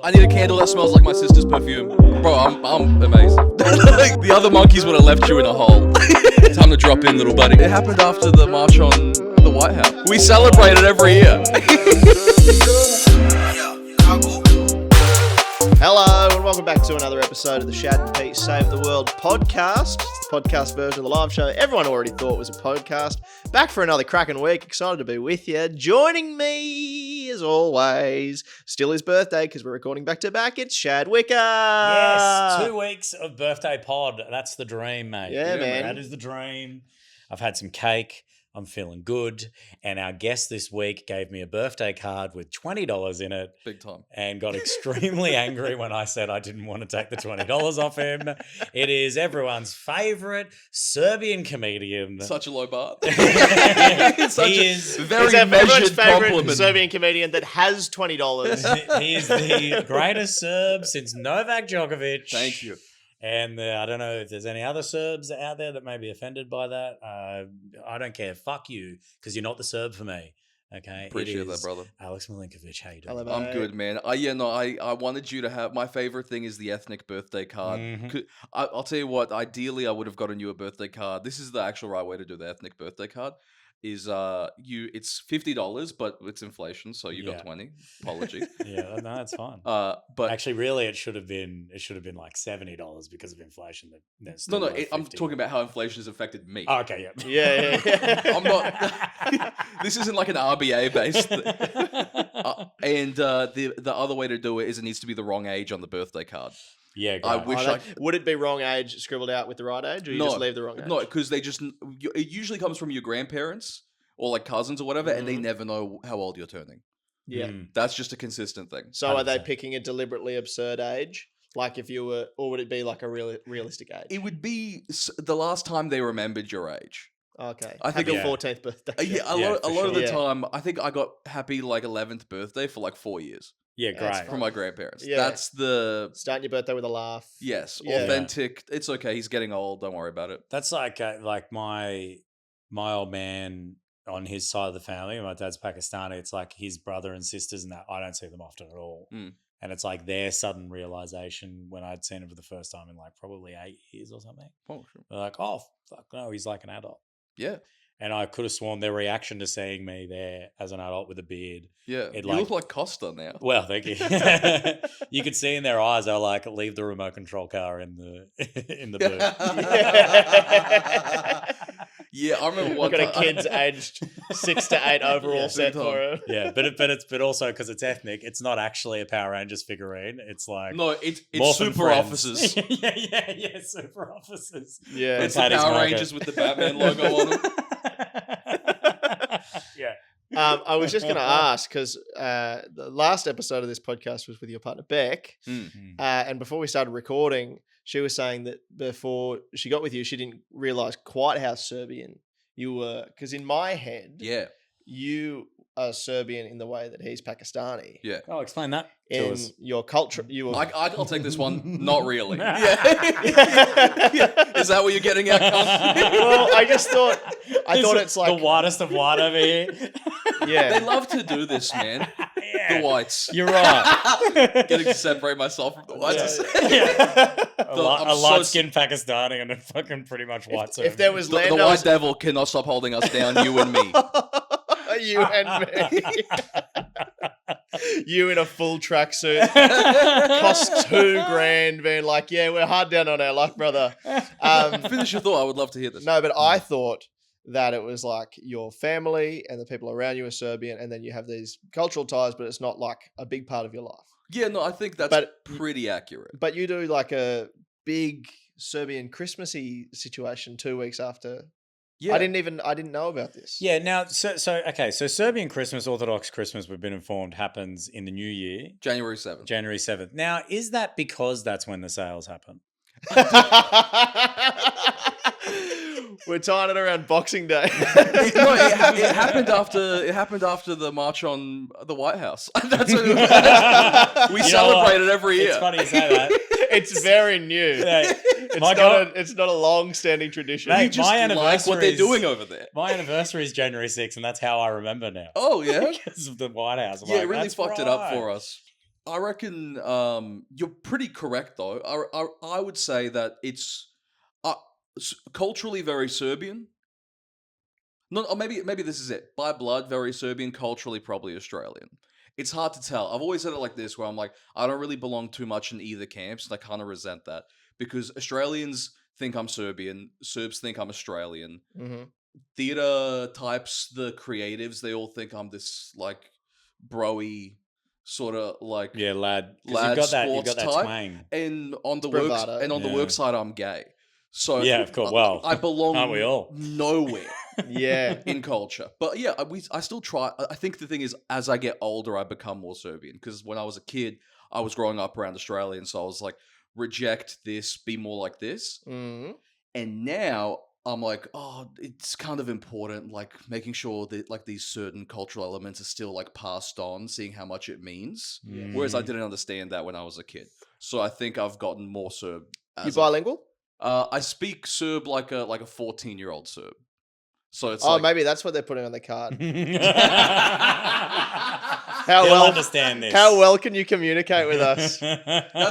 I need a candle that smells like my sister's perfume. Bro, I'm amazing. The other monkeys would have left you in a hole. Time to drop in, little buddy. It happened after the march on the White House. We celebrate it every year. Hello and welcome back to another episode of the Shad Pete Save the World podcast. Podcast version of the live show. Everyone already thought it was a podcast. Back for another cracking week. Excited to be with you. Joining me, as always, still his birthday because we're recording back to back. It's Shad Wicka. Yes, 2 weeks of birthday pod. That's the dream, mate. Yeah, man. That is the dream. I've had some cake. I'm feeling good. And our guest this week gave me a birthday card with $20 in it. Big time. And got extremely angry when I said I didn't want to take the $20 off him. It is everyone's favourite Serbian comedian. Such a low bar. He is very measured compliment. Serbian comedian that has $20. He is the greatest Serb since Novak Djokovic. Thank you. And I don't know if there's any other Serbs out there that may be offended by that. I don't care. Fuck you, because you're not the Serb for me. Okay, Appreciate that, brother. Aleks Milinkovic, how you doing? Hello, mate. I'm good, man. I wanted you to have, my favorite thing is the ethnic birthday card. Mhm. I'll tell you what, ideally I would have gotten you a birthday card. This is the actual right way to do the ethnic birthday card. Is it's $50, but it's inflation, so you got Yeah. 20. Apology. Yeah, no, that's fine. But Actually, really, it should have been like $70 because of inflation. I'm talking about how inflation has affected me. Oh, okay, yeah, Yeah. I'm not. This isn't like an RBA based. And the other way to do it is it needs to be the wrong age on the birthday card. Yeah, I great. wish Would it be wrong age scribbled out with the right age, or you just leave the wrong age? No, because it usually comes from your grandparents or like cousins or whatever, and they never know how old you're turning. Yeah. That's just a consistent thing. So are they 100%. picking a deliberately absurd age? Like if you were, or would it be like a realistic age? It would be the last time they remembered your age. Okay. I think Happy Yeah. 14th birthday. Yeah, a Yeah, lot for of the sure. time, I think I got happy like 11th birthday for like 4 years Yeah, That's great. from my grandparents. Yeah. That's the Starting your birthday with a laugh. yes, Yeah. authentic. It's okay. He's getting old. Don't worry about it. That's like my old man on his side of the family. My dad's Pakistani. It's like his brother and sisters and that. I don't see them often at all. Mm. And it's like their sudden realization when I'd seen him for the first time in like probably 8 years or something. Oh, sure. They're like, oh, fuck no, he's like an adult. Yeah, And I could have sworn their reaction to seeing me there as an adult with a beard. yeah. It You like- look like Costa now. Well, thank you. You could see in their eyes, they're like, leave the remote control car in the boot. Yeah, I remember We've one got a time. kid's aged 6 to 8 overall Yeah, set big for him. Yeah, but also because it's ethnic, it's not actually a Power Rangers figurine. It's like No, it's Morphin super Friends. officers. yeah, super officers. Yeah. It's Patty's the Power market. Rangers with the Batman logo on them. Yeah. I was just going to ask, because the last episode of this podcast was with your partner, Beck. And before we started recording, she was saying that before she got with you, she didn't realize quite how Serbian you were. Because in my head, Yeah, you are Serbian in the way that he's Pakistani. yeah. Oh, explain that to In us. your culture, you were. I'll take this one. Not really. Yeah. Yeah. Is that what you're getting at? cunt? Well, I just thought. I thought it's like the whitest of white over here. Yeah. They love to do this, man. Yeah. The whites. You're right. Getting to separate myself from the whites. A I'm light-skinned Pakistani and a fucking pretty much white. if there was The white Lando's, devil cannot stop holding us down, you and me. you and me, you in a full tracksuit, cost $2,000, being like, "Yeah, we're hard down on our luck, brother." Finish your thought. I would love to hear this. No, but I thought that it was like your family and the people around you are Serbian, and then you have these cultural ties, but it's not like a big part of your life. Yeah, no, I think that's But- pretty accurate. But you do like a big Serbian Christmassy situation 2 weeks after. Yeah. I didn't know about this. Yeah, now, so Serbian Christmas, Orthodox Christmas, we've been informed, happens in the new year, January 7th. January 7th. Now, is that because that's when the sales happen? We're tying it around Boxing Day. It happened after the march on the White House. That's what we celebrate it every year. It's funny you say that. It's very new. Yeah. It's not a long-standing tradition. Mate, You just my like what they're anniversary is- doing over there. My anniversary is January 6th, and that's how I remember now. Oh yeah, Because of the White House. I'm yeah. It like, really that's fucked it up right. for us. I reckon you're pretty correct, though. I would say that it's culturally very Serbian. No, or maybe this is it. By blood, very Serbian. Culturally, probably Australian. It's hard to tell. I've always said it like this, where I'm like, I don't really belong too much in either camps, and I kind of resent that because Australians think I'm Serbian, Serbs think I'm Australian. Mm-hmm. Theater types, the creatives, they all think I'm this like broy sort of like lad. 'Cause lad you've sports got that type. twang. And on the bravado. work side, I'm gay. So Yeah, of course. Well, I belong aren't we all? nowhere Yeah. in culture. But yeah, I still try. I think the thing is, as I get older, I become more Serbian. Because when I was a kid, I was growing up around Australia, and so I was like, reject this, be more like this. Mm-hmm. And now I'm like, oh, it's kind of important, like making sure that like these certain cultural elements are still like passed on, seeing how much it means. Yes. Whereas I didn't understand that when I was a kid. So I think I've gotten more Serb. You bilingual? I speak Serb like a 14-year-old Serb. So it's Maybe that's what they're putting on the card. How well understand this? How well can you communicate with us?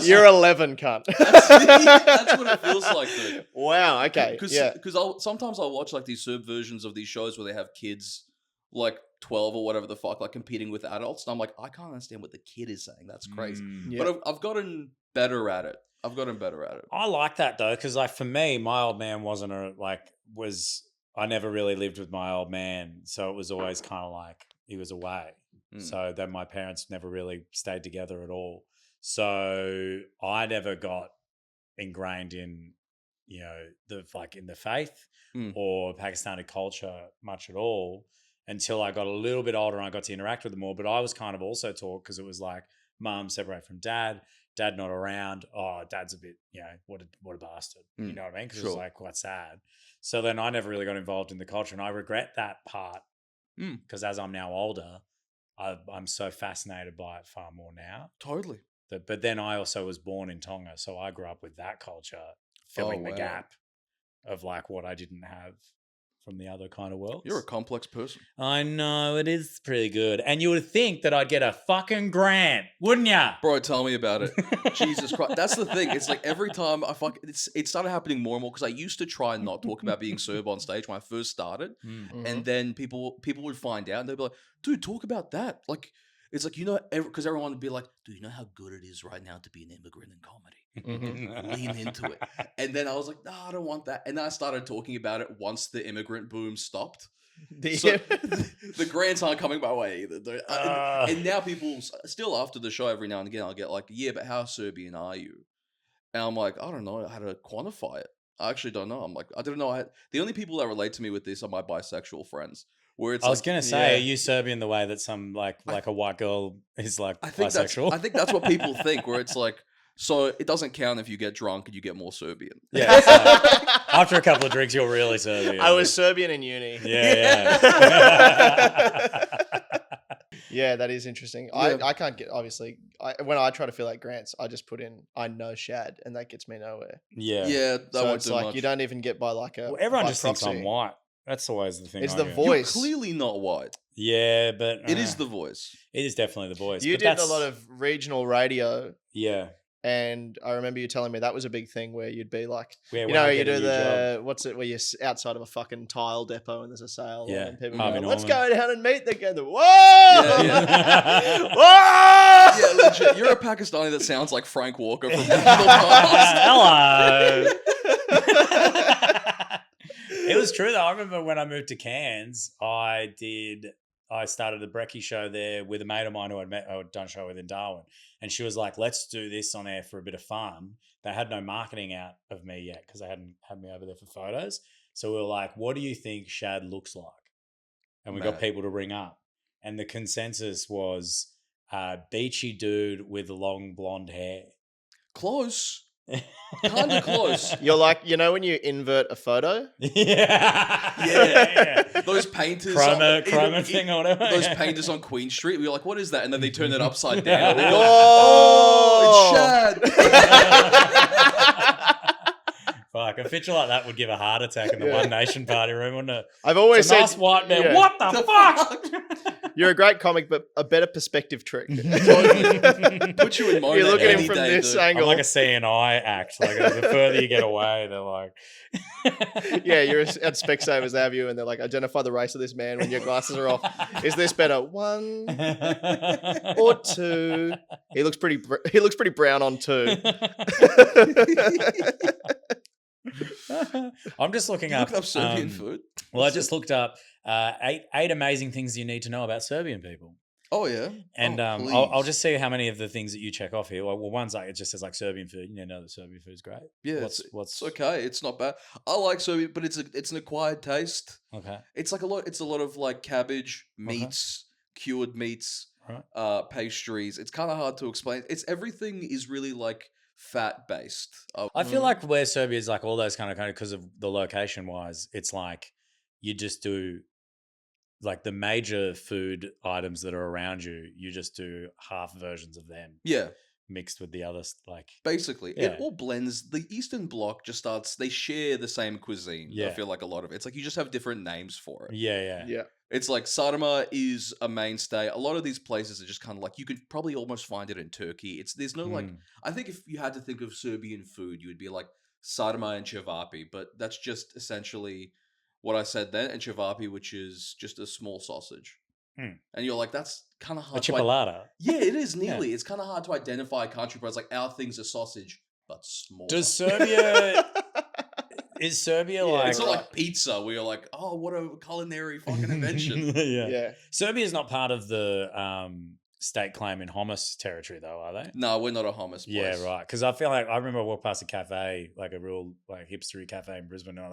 You're 11, cunt. That's what it feels like, dude. Wow. Okay. Because sometimes I'll watch like these Serb versions of these shows where they have kids like 12 or whatever the fuck, like competing with adults, and I'm like, I can't understand what the kid is saying. That's crazy. Yeah. But I've gotten better at it. I like that though, because like for me, my old man I never really lived with my old man, so it was always kind of like he was away. So then my parents never really stayed together at all. So I never got ingrained in, in the faith or Pakistani culture much at all until I got a little bit older and I got to interact with them more. But I was kind of also taught, because it was like mum separate from dad not around. Oh, dad's a bit, what a bastard. You know what I mean? Because it was like quite sad. So then I never really got involved in the culture, and I regret that part because as I'm now older, I'm so fascinated by it far more now. Totally. But then I also was born in Tonga, so I grew up with that culture filling the gap of like what I didn't have from the other kind of worlds. You're a complex person. I know, it is pretty good. And you would think that I'd get a fucking grant, wouldn't ya? Bro, tell me about it. Jesus Christ. That's the thing. It's like every time it started happening more and more, because I used to try and not talk about being Serb on stage when I first started. Mm-hmm. And then people would find out and they'd be like, dude, talk about that. Like, it's like, because everyone would be like, do you know how good it is right now to be an immigrant in comedy? Mm-hmm. Lean into it. And then I was like, no, I don't want that. And then I started talking about it once the immigrant boom stopped. So the grants aren't coming my way either. And now people, still after the show, every now and again, I'll get like, yeah, but how Serbian are you? And I'm like, I don't know how to quantify it. I actually don't know. I'm like, I don't know. The only people that relate to me with this are my bisexual friends. Where it's I was going to say, are you Serbian the way that some like a white girl is like bisexual? I think that's what people think, where it's like, so it doesn't count if you get drunk and you get more Serbian. Yeah. So after a couple of drinks, you're really Serbian. I was Serbian in uni. Yeah. Yeah, that is interesting. Yeah. I can't get, obviously, when I try to fill out grants, I just put in, I know Shad, and that gets me nowhere. Yeah. Yeah, that won't it's do like, much. You don't even get by like a. Well, everyone by just proxy. thinks I'm white. That's always the thing. It's the You're voice. You're clearly not white. Yeah, but it is the voice. It is definitely the voice. You did a lot of regional radio. Yeah. And I remember you telling me that was a big thing where you'd be like, you do the, what's it, where you're outside of a fucking tile depot and there's a sale. Yeah. And people Harvey go, let's Norman. go down and meet the guy. Whoa! Yeah. Whoa! Yeah, legit. You're a Pakistani that sounds like Frank Walker from the past. Hello. It was true though. I remember when I moved to Cairns, I started the Brekkie show there with a mate of mine who I'd done a show with in Darwin. And she was like, let's do this on air for a bit of fun. They had no marketing out of me yet because they hadn't had me over there for photos. So we were like, what do you think Shad looks like? And we got people to ring up. And the consensus was beachy dude with long blonde hair. Close. Kind of close. You're like, when you invert a photo? Yeah. Those painters. Chroma thing or whatever. Those painters on Queen Street. We were like, what is that? And then they turn it upside down. Whoa! Oh, it's Shad. Fuck, a picture like that would give a heart attack in the One Nation party room, wouldn't it? I've always said, nice white man. What the fuck? You're a great comic, but a better perspective trick. Totally. Put you in mode. You look at him any from day, this dude. angle. I'm like a CNI act. Like the further you get away, they're like, Yeah, you're at Specsavers Avenue, and they're like, identify the race of this man when your glasses are off. Is this better? 1 or 2? He looks pretty brown on 2. I'm just looking You up looked up Serbian food. Well, I just looked up eight amazing things you need to know about Serbian people. Oh yeah, And please. I'll just see how many of the things that you check off here. Well, one's like it just says like Serbian food. You know, the Serbian food is great. Yeah, What's it's okay. It's not bad. I like Serbian, but it's an acquired taste. okay? It's like a lot. It's a lot of like cabbage, meats, cured meats, Right. pastries. It's kind of hard to explain. It's everything is really like fat based. I feel like where Serbia is like all those kind of because of the location wise, it's like you just do like the major food items that are around you. You just do half versions of them. Yeah. Mixed with the others, like Basically, Yeah. it all blends. The Eastern Bloc just starts. They share the same cuisine. Yeah. I feel like a lot of it. It's like you just have different names for it. yeah. Yeah. It's like Sarma is a mainstay. A lot of these places are just kind of like you could probably almost find it in Turkey. There's no like. I think if you had to think of Serbian food, you would be like sarma and cevapi, but that's just essentially what I said then, and cevapi, which is just a small sausage. And you're like, that's kind of a hard. chipolata. Yeah, it is nearly. It's kind of hard to identify a country, but it's like our thing's a sausage, but small. Does Serbia? Is Serbia like? It's not like pizza where you're like, oh, what a culinary fucking invention. Yeah. Serbia is not part of the state claim in Homs territory, though, are they? No, we're not a hummus place. Yeah, right. Because I feel like I remember I walked past a cafe, like a real like hipstery cafe in Brisbane, and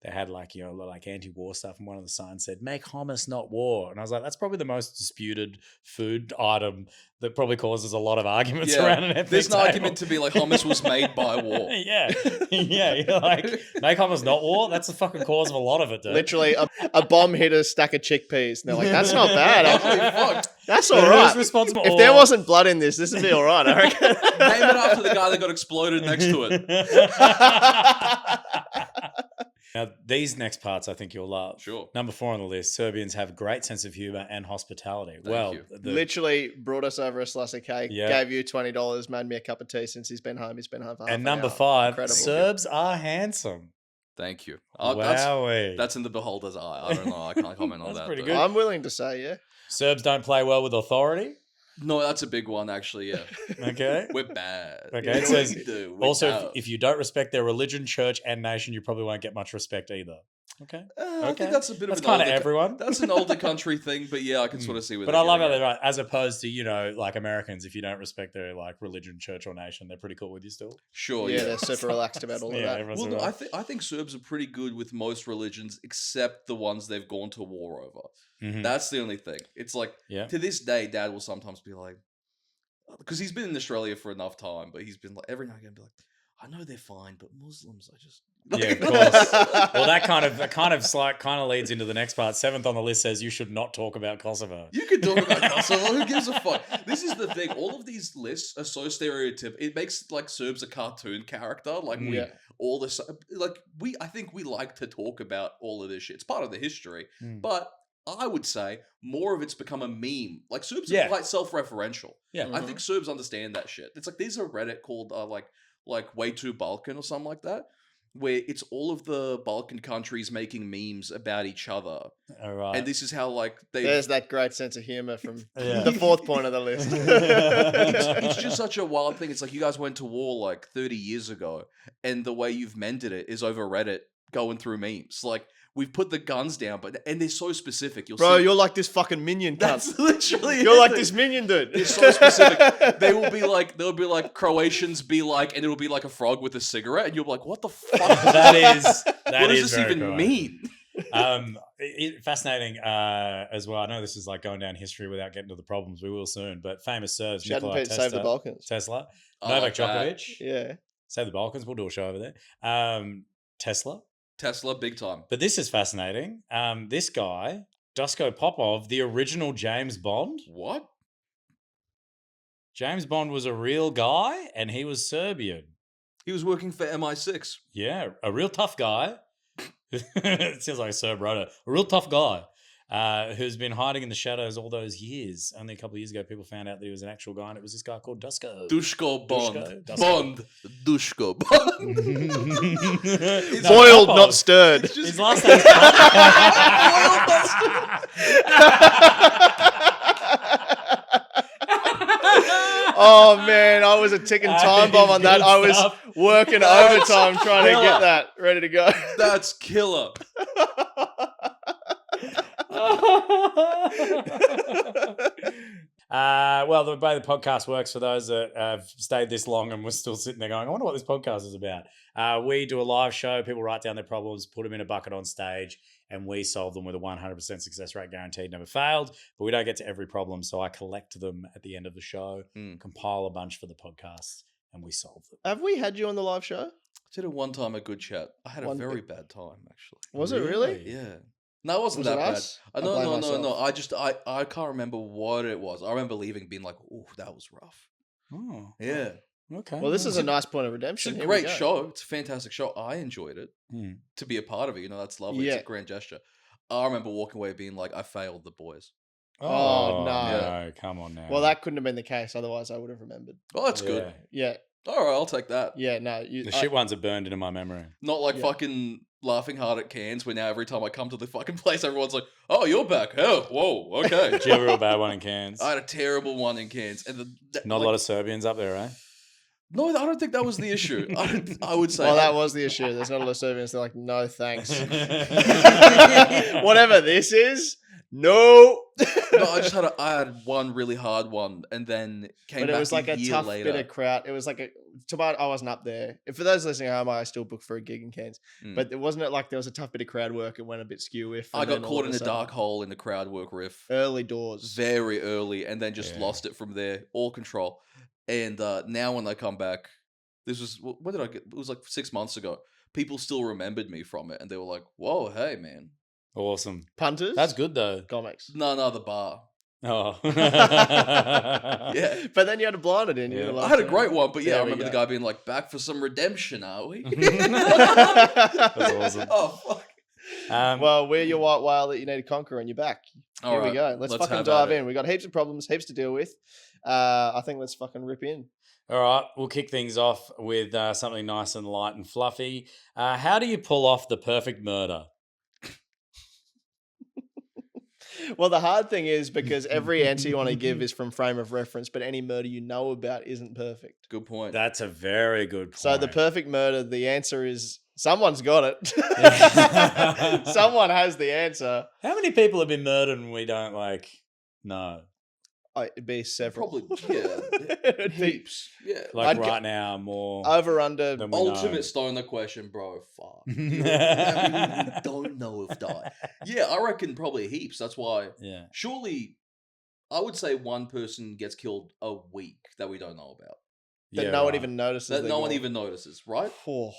they had like like anti-war stuff, and one of the signs said "Make hummus, not war," and I was like, that's probably the most disputed food item that probably causes a lot of arguments around an ethnic There's an table. argument to be like hummus was made by war. yeah. You're like, make hummus not war. That's the fucking cause of a lot of it, dude. Literally, a bomb hit a stack of chickpeas. And they're like, that's not bad. Actually, Fuck. that's all Who's right. responsible? If there wasn't blood in this would be all right, I reckon. Name it after the guy that got exploded next to it. Now, these next parts I think you'll love. Sure. Number 4 on the list, Serbians have a great sense of humor and hospitality. Thank you. Literally brought us over a slice of cake, Yeah. gave you $20, made me a cup of tea since he's been home. He's been home for half and an number hour. 5, Incredible. Serbs are handsome. Thank you. Wowee. That's in the beholder's eye. I don't know. I can't comment on That's that. pretty but- good. I'm willing to say, yeah. Serbs don't play well with authority. No, that's a big one, actually. Yeah. Okay. We're bad. Okay, You it know says- what we do. We're Also, bad. if you don't respect their religion, church, and nation, you probably won't get much respect either. Okay. I Okay. think that's a bit That's of an kind of older everyone. That's an older country thing, but yeah, I can sort of see where But they're I love how getting they're at. right, as opposed to, like Americans, if you don't respect their like religion, church, or nation, they're pretty cool with you still. Sure, Yeah, yeah. they're super relaxed about all of that. everyone's Well, no, alright. I think Serbs are pretty good with most religions except the ones they've gone to war over. Mhm. That's the only thing. It's like Yeah. to this day, Dad will sometimes be like, because he's been in Australia for enough time, but he's been like every now and again be like, I know they're fine, but Muslims, I just Yeah, of course. Well, that kind of leads into the next part. 7th on the list says you should not talk about Kosovo. You can talk about Kosovo. Who gives a fuck? This is the thing. All of these lists are so stereotypical. It makes like Serbs a cartoon character. Like we Yeah. all this. Like I think we like to talk about all of this shit. It's part of the history, Mm. but I would say more of it's become a meme. Like Serbs Yeah. are quite self-referential. Yeah. I think Serbs understand that shit. It's like there's a Reddit called like Way Too Balkan or something like that, where it's all of the Balkan countries making memes about each other. All right. And this is how like they There's that great sense of humor from Yeah. the 4th point of the list. it's just such a wild thing. It's like you guys went to war like 30 years ago, and the way you've mended it is over Reddit going through memes. Like we've put the guns down, and they're so specific. You'll Bro, see, you're like this fucking minion cunt. that's literally You're like it. this minion dude. They're so specific. They'll be like Croatians be like, and it'll be like a frog with a cigarette, and you'll be like, what the fuck? that is what does is this very even cool, mean? Fascinating as well. I know this is like going down history without getting to the problems. We will soon, but famous Serbs, Shad Nikola Pete saved the Tesla, Balkans. Tesla, I Novak like that. Djokovic, Yeah. save the Balkans. We'll do a show over there. Tesla. Tesla, big time. But this is fascinating. This guy, Dusko Popov, the original James Bond. What? James Bond was a real guy, and he was Serbian. He was working for MI6. Yeah, a real tough guy. It sounds like a Serb wrote it. A real tough guy. who's been hiding in the shadows all those years. Only a couple of years ago, people found out that he was an actual guy, and it was this guy called Dusko. Dushko Bond. Dushko. Bond. Dushko Bond. Boiled, not stirred. His last name's Oh man, I was a ticking time bomb on that. Good I was stuff. working overtime trying to get that ready to go. That's killer. Well, the way the podcast works, for those that have stayed this long and we're still sitting there going, I wonder what this podcast is about. We do a live show. People write down their problems, put them in a bucket on stage, and we solve them with a 100% success rate guaranteed, never failed. But we don't get to every problem, so I collect them at the end of the show, compile a bunch for the podcast, and we solve them. Have we had you on the live show? I did it one time, a good chat. I had a very bad time, actually. Was it really? Yeah. No, it wasn't Was that it bad. us? No. I can't remember what it was. I remember leaving being like, "Oh, that was rough." Oh, Yeah. okay. Well, this is a nice point of It's redemption. a Here we great go. show. It's a fantastic show. I enjoyed it. To be a part of it, that's lovely. Yeah. It's a grand gesture. I remember walking away being like, I failed the boys. Oh, no. No, come on now. Well, that couldn't have been the case. Otherwise, I would have remembered. Oh, that's good. Yeah. All right, I'll take that. Yeah. No. The shit ones are burned into my memory. Not like fucking laughing hard at cans where now every time I come to the fucking place, everyone's like, oh, you're back. Oh, whoa, okay. Did you have a real bad one in Cairns? I had a terrible one in cans. And Not a lot of Serbians up there, eh? No, I don't think that was the issue. I would say. Well, that was the issue. There's not a lot of Serbians. They're like, no, thanks. Whatever this is, no. No, I had one really hard one, and then came But back it was like a year tough later. bit of crowd. It was like I wasn't up there. For those listening at home, I still booked for a gig in Cairns. But it wasn't like there was a tough bit of crowd work. It went a bit skew if I got caught in a dark hole in the crowd work riff. Early doors. Very early, and then just lost it from there, all control. And now when I come back, this was, when did I get, it was like 6 months ago. People still remembered me from it, and they were like, whoa, hey, man. Awesome. Punters? That's good, though. Comics. No, the bar. Oh. Yeah. But then you had a blind it in. Yeah. You I had a great one, but yeah, There I we remember the go. guy being like, back for some redemption, are we? That's awesome. Oh, fuck. Well, we're your white whale that you need to conquer, and you're back. All Here we right, go. Let's fucking have dive at it. in. We got heaps of problems, heaps to deal with. I think let's fucking rip in. All right, we'll kick things off with something nice and light and fluffy. How do you pull off the perfect murder? Well, the hard thing is because every answer you want to give is from frame of reference, but any murder you know about isn't perfect. Good point. That's a very good point. So the perfect murder, the answer is someone's got it. Someone has the answer. How many people have been murdered and we don't know? It'd be several. Probably, yeah. It'd be Heaps. Yeah. Like I'd right now, more. over under. than we Ultimate know. stoner question, bro. Fuck. We don't know if die. Yeah, I reckon probably heaps. That's why. Yeah. Surely, I would say one person gets killed a week that we don't know about. That Yeah, no one right. even notices. That they're no one gone. even notices, right? Oh.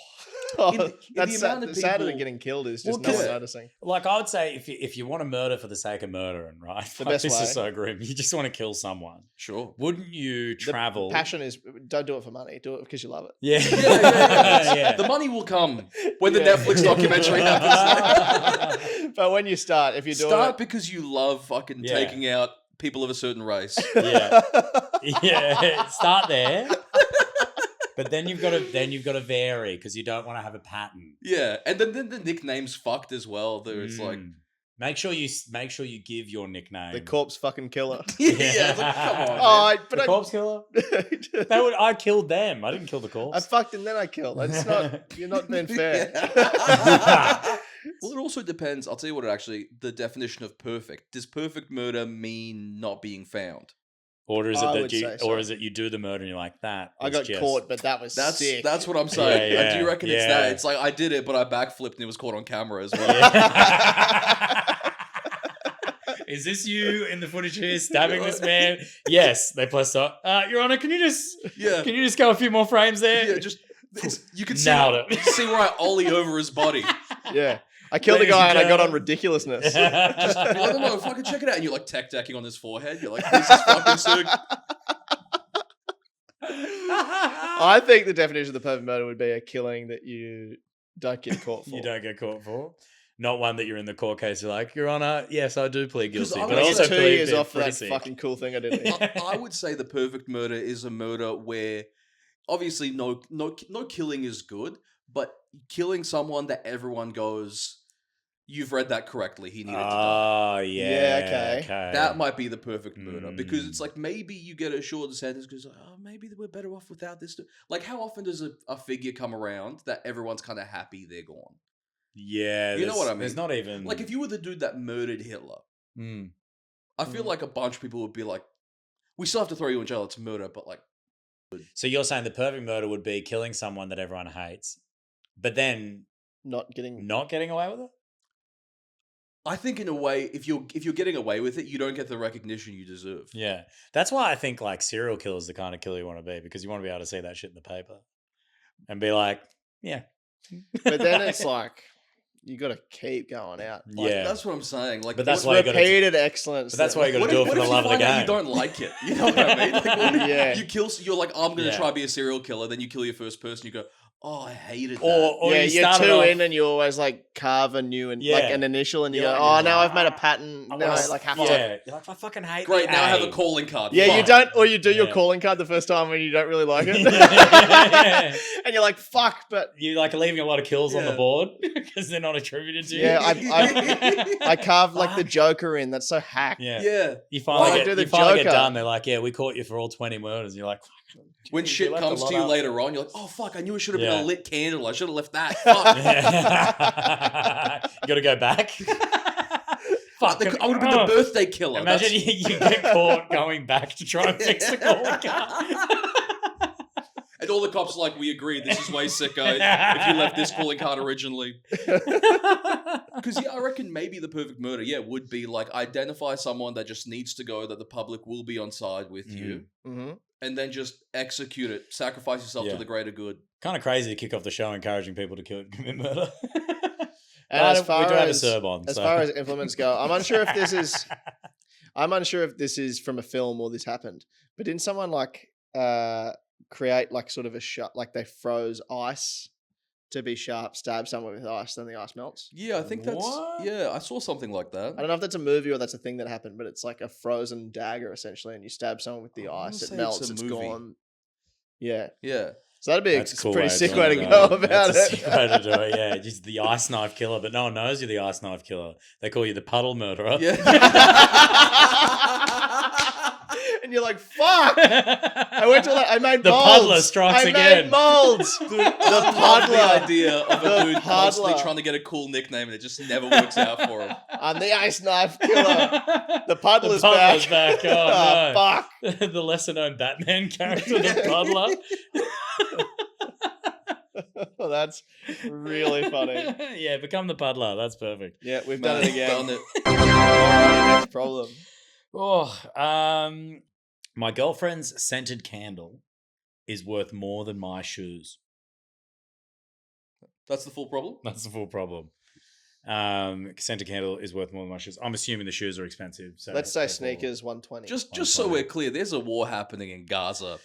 In That's the sad, amount of sadder than people- getting killed is just Well, no one 'cause- noticing. Like I would say, if you want to murder for the sake of murdering, right? The Like, best this way. is so grim. You just want to kill someone. Sure. Wouldn't you travel? The passion is don't do it for money. Do it because you love it. Yeah. Yeah. The money will come when the Yeah. Netflix documentary happens. But when you start, if you're doing Start because you love fucking Yeah. taking out people of a certain race. Yeah. Yeah. Start there. But then you've got to vary because you don't want to have a pattern. Yeah, and then the nickname's fucked as well. There, it's like, make sure you give your nickname. the corpse fucking killer. yeah, it's like, come on, man. Oh, but The corpse killer. I killed them. I didn't kill the corpse. I fucked and then I killed. That's not. You're not being fair. Well, it also depends. I'll tell you what. The definition of perfect. Does perfect murder mean not being found? Or is I it would that you, say so. or is it you do the murder and you're like that? I got caught, but that was sick. That's what I'm saying. Yeah, Do you reckon it's yeah. that? It's like I did it, but I backflipped and it was caught on camera as well. Is this you in the footage here stabbing this man? Yes. They press stop. Your Honor, can you just go a few more frames there? Yeah, just you can see, Nailed it. you can see where I ollie over his body. Yeah. I killed a Ladies guy and and I got on gentlemen. ridiculousness. You're like, oh, no, fucking check it out. And you're like tech decking on his forehead. You're like, this is fucking sick. I think the definition of the perfect murder would be a killing that you don't get caught for. You don't get caught for. Not one that you're in the court case. You're like, Your Honor, yes, I do plead guilty, I but was also 2 plead years off for that pretty fucking cool thing I did. I would say the perfect murder is a murder where obviously no killing is good, but killing someone that everyone goes, you've read that correctly, he needed to die. Oh, yeah. Yeah, okay. That might be the perfect murder because it's like maybe you get a shorter sentence because maybe we're better off without this. Like how often does a figure come around that everyone's kind of happy they're gone? Yeah. You know what I mean? There's not even... Like if you were the dude that murdered Hitler, I feel like a bunch of people would be like, we still have to throw you in jail, it's murder, but like... So you're saying the perfect murder would be killing someone that everyone hates, but then Not getting away with it? I think in a way, if you're getting away with it, you don't get the recognition you deserve. Yeah. That's why I think like serial killer is the kind of killer you want to be, because you want to be able to see that shit in the paper and be like, yeah. But then it's like you got to keep going out. Like, Yeah. That's what I'm saying. Like, But that's it's why you got to... repeated excellence. But that's why you got to What do if, it for what the if you love of the find out game. you don't like it? You know what I mean? Like, what if Yeah. you kill, you're like, I'm going to Yeah. try to be a serial killer. Then you kill your first person. You go, oh, I hated that. Or yeah, you you're start it two off- in and you always like carve a new and like Yeah. an initial and you You're go, like, oh, now I've made a pattern. I Now wanna- I like have to. Yeah. You're like, I fucking hate Great, the now I have A. a calling card. Yeah, you Fine. don't, or you do your Yeah. calling card the first time when you don't really like it. Yeah. And you're like, fuck, but You like leaving a lot of kills on the Yeah. board because they're not attributed to you. yeah, I carved like the Fuck. Joker in. That's so hacked. Yeah. Yeah. You Why finally, do get, the you finally get Joker? done. They're like, yeah, we caught you for all 20 murders. You're like, fuck. When You shit left a comes lot to you out. later on, you're like, oh, fuck, I knew it should have been Yeah. a lit candle. I should have left that. Fuck. You got to go back. Fuck. I would have been the birthday killer. Imagine you get caught going back to try and fix the calling card. And all the cops are like, we agree, this is way sicker if you left this calling card originally. Because, yeah, I reckon maybe the perfect murder, would be like identify someone that just needs to go, that the public will be on side with you, Mm-hmm. and then just execute it, sacrifice yourself Yeah. to the greater good. Kind of crazy to kick off the show encouraging people to commit murder. And But as far we do have a as Serb on. as so. far as implements go, I'm unsure if this is from a film or this happened. But didn't someone like create like sort of a shot, like they froze ice to be sharp, stab someone with ice, then the ice melts? Yeah, I think that's... What? Yeah, I saw something like that. I don't know if that's a movie or that's a thing that happened, but it's like a frozen dagger essentially, and you stab someone with the I wanna ice, say it it's melts, a it's movie. gone. Yeah. Yeah. So that'd be That's a a cool pretty way of sick doing way to it, go though. about That's a it. sick way to do it, yeah. Just the ice knife killer, but no one knows you're the ice knife killer. They call you the puddle murderer. Yeah. And you're like, fuck! I went to I made The molds. puddler strikes I again. made molds. Dude, The I love puddler. the idea of The a dude constantly puddler. trying to get a cool nickname and it just never works out for him. I'm the ice knife killer. The puddler's The puddler's back. back. Oh, no. fuck. The lesser known Batman character, the puddler. Well, that's really funny. Yeah, become the puddler. That's perfect. Yeah, we've Man, done it again. done it. Alrighty, next problem. Oh, my girlfriend's scented candle is worth more than my shoes. That's the full problem? That's the full problem. Scented candle is worth more than my shoes. I'm assuming the shoes are expensive. So Let's say therefore- sneakers 120. Just so we're clear, there's a war happening in Gaza.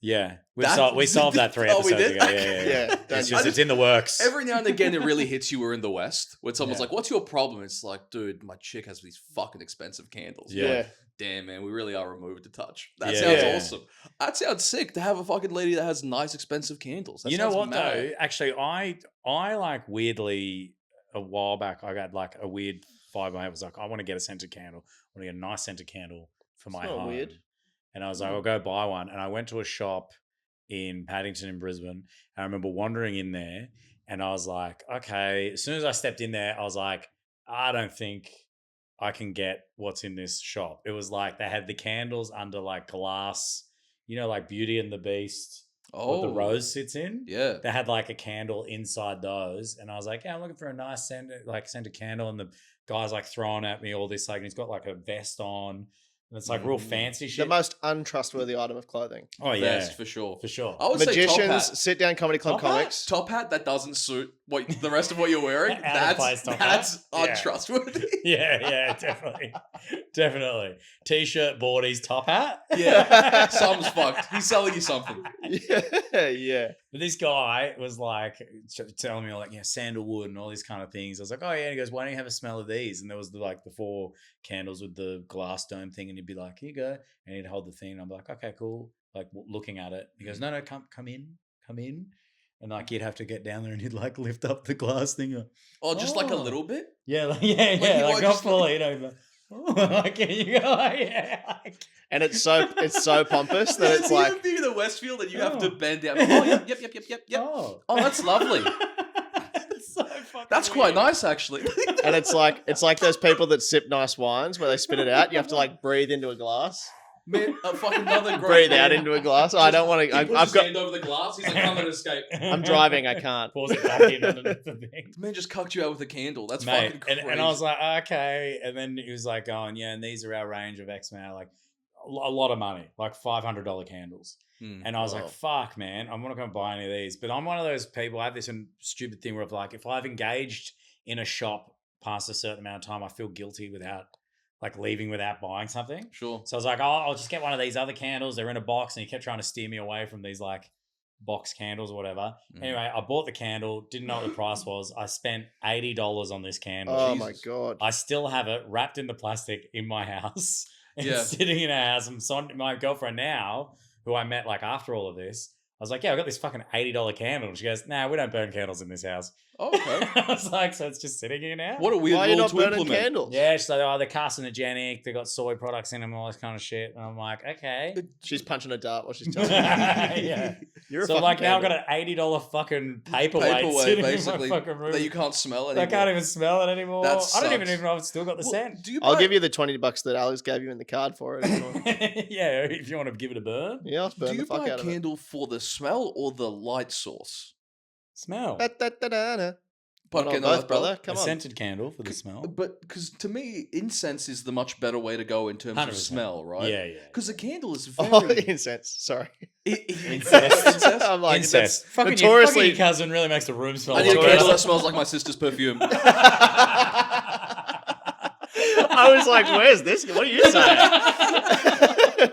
Yeah, That- we solved that 3 Oh, we episodes did? ago. Yeah. Yeah, It's don't- it's in the works. Every now and again, it really hits you. We're in the West, when someone's Yeah. like, "What's your problem?" It's like, "Dude, my chick has these fucking expensive candles." Yeah. Damn, man, we really are removed to touch. That Yeah. sounds Yeah. awesome. That sounds sick to have a fucking lady that has nice, expensitive candles. That You know sounds what mad. though? Actually, I like weirdly a while back. I got like a weird vibe. I was like, I want to get a scented candle. I want to get a nice scented candle for my It's not home. weird. And I was like, I'll go buy one. And I went to a shop in Paddington in Brisbane. And I remember wandering in there, and I was like, okay. As soon as I stepped in there, I was like, I don't think I can get what's in this shop. It was like they had the candles under like glass, you know, like Beauty and the Beast. What the rose sits in. Yeah. They had like a candle inside those, and I was like, "Yeah, I'm looking for a nice scented candle." And the guy's like throwing at me all this, like, and he's got like a vest on, and it's like real fancy The shit. most untrustworthy item of clothing. Oh yeah, Vest, for sure. for sure. I would say top hat. Magicians, sit down comedy club Top hat? comics. Top hat that doesn't suit what the rest of what you're wearing. Out of place top that's hat. Yeah. untrustworthy. Yeah, definitely. T-shirt, boardies, top hat. Yeah, something's fucked. He's selling you something. Yeah. But this guy was like telling me like, sandalwood and all these kind of things. I was like, oh yeah. And he goes, why don't you have a smell of these? And there was the 4 candles with the glass dome thing, and he'd be like, here you go, and he'd hold the thing. And I'm like, okay, cool. Like looking at it, he goes, no, come in. And like you'd have to get down there and he'd like lift up the glass thing. Just like a little bit? Yeah, like not fully, like you go, and it's so pompous that it's you like ever be in the Westfield and you have to bend down. Oh, yep. Oh, that's lovely. That's quite nice, actually. And it's like those people that sip nice wines where they spit it out. You have to like breathe into a glass. Man, fucking another breathe out into a glass. I don't want to. I've got hand over the glass. He's like, I'm gonna escape. I'm driving. I can't. Pours it back in underneath the thing. Man just cucked you out with a candle. That's fucking crazy. And I was like, okay. And then he was like, going, and these are our range of X amount, like a lot of money, like $500 candles. And I was like, fuck, man, I'm not going to buy any of these. But I'm one of those people. I have this stupid thing where if I've engaged in a shop past a certain amount of time, I feel guilty without leaving without buying something. Sure. So I was like, I'll just get one of these other candles. They're in a box, and he kept trying to steer me away from these box candles or whatever. Anyway, I bought the candle, didn't know what the price was. I spent $80 on this candle. Oh my God. I still have it wrapped in the plastic in my house. It's sitting in our house. My girlfriend now, who I met after all of this, I was like, yeah, I got this fucking $80 candle. And she goes, nah, we don't burn candles in this house. Oh, okay. I was like, so it's just sitting here now? What a weird Why are you rule not to burning implement. candles? Yeah, she's like, they're carcinogenic. They got soy products in them, all this kind of shit. And I'm like, okay. She's punching a dart while she's telling you. Yeah. You're a so fucking now I've candle. got an $80 fucking paperweight sitting basically, in my fucking room. that you can't smell anymore. I can't even smell it anymore. That I don't even sucks. know if it's still got the scent. I'll give you the $20 that Alex gave you in the card for it. Yeah, if you want to give it a burn. Yeah, I'll burn Do you the fuck buy a out of it. candle for the smell or the light source? Smell. Da-da-da-da-da. But Why not both, brother? Come a on. scented candle for the smell. But because to me, incense is the much better way to go in terms of 100%. smell, right? Yeah. Because a candle is very Oh, incense. Sorry. Incest. I'm like, Incest. that's Fucking notoriously. your cousin really makes the room smell I need a like candle that that. smells like my sister's perfume. I was like, where's this? What are you saying?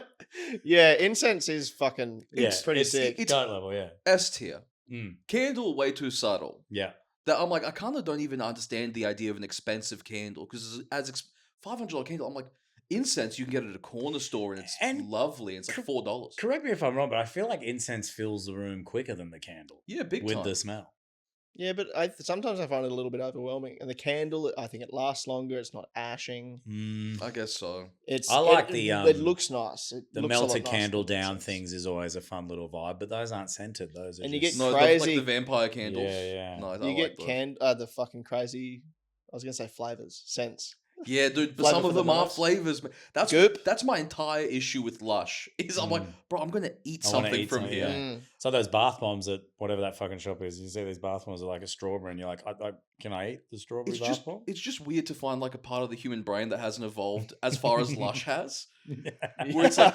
Yeah, incense is fucking. It's pretty sick. It's goat level, yeah. S tier. Mm. Candle way too subtle. Yeah. That I'm like, I kind of don't even understand the idea of an expensive candle because $500 candle, I'm like, incense you can get at a corner store and it's lovely. It's like $4. Correct me if I'm wrong, but I feel like incense fills the room quicker than the candle. Yeah, big with time. the smell. Yeah, but sometimes I find it a little bit overwhelming. And the candle, I think it lasts longer. It's not ashing. I guess so. I like it looks nice. The melted candle down things is always a fun little vibe, but those aren't scented. Those are And you just... get No, crazy. like the vampire candles. Yeah. No, You get the fucking crazy. I was gonna say flavors, scents. Yeah, dude, but Flavor some for of the them are nose. flavors. That's Goop. That's my entire issue with Lush. Is I'm like, bro, I'm gonna eat I wanna something eat from something, here. yeah. So those bath bombs at whatever that fucking shop is, you see these bath bombs are like a strawberry, and you're like, can I eat the strawberry bath bomb? It's just weird to find like a part of the human brain that hasn't evolved as far as Lush has. Where it's like